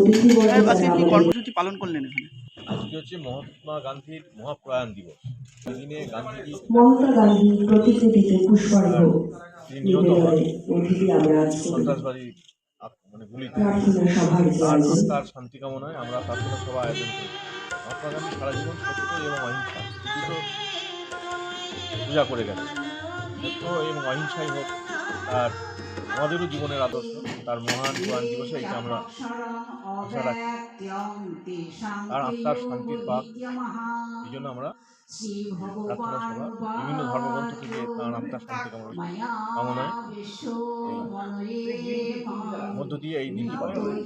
অতিথিবর্গ সাহেব, যারা আজকে কি আমাদের কর্মসূচি পালন করলেন এখানে? আজকে হচ্ছে মহাত্মা গান্ধীর মহাপ্রয়াণ দিবস। এই দিনে গান্ধীজি মহাত্মা গান্ধীর প্রতিকৃতিতে পুষ্পার্ঘ তিনি নিহত হন নিবেদনের অতিথি আমরা আজকে সন্ত্রাসবাদী গুলিতে। প্রার্থনা সভার যে তার আয়োজন আত্মার শান্তি কামনায় আমরা প্রার্থনা সভা আয়োজন করি। মহাত্মা গান্ধী সারা জীবন সত্য এবং অহিংসা দুটো পূজা করে গেছেন। সত্য এবং অহিংসাই হোক তার আমাদেরও জীবনের আদর্শ। তার মহান প্রয়াণ দিবসে এটা আমরা আশা রাখি তার আত্মার শান্তির পাক। এই জন্য আমরা প্রার্থনা সভা বিভিন্ন ধর্মগ্রন্থ থেকে তার আত্মার শান্তি কামনায় এই মধ্য দিয়ে এই দিনটি পালন করি।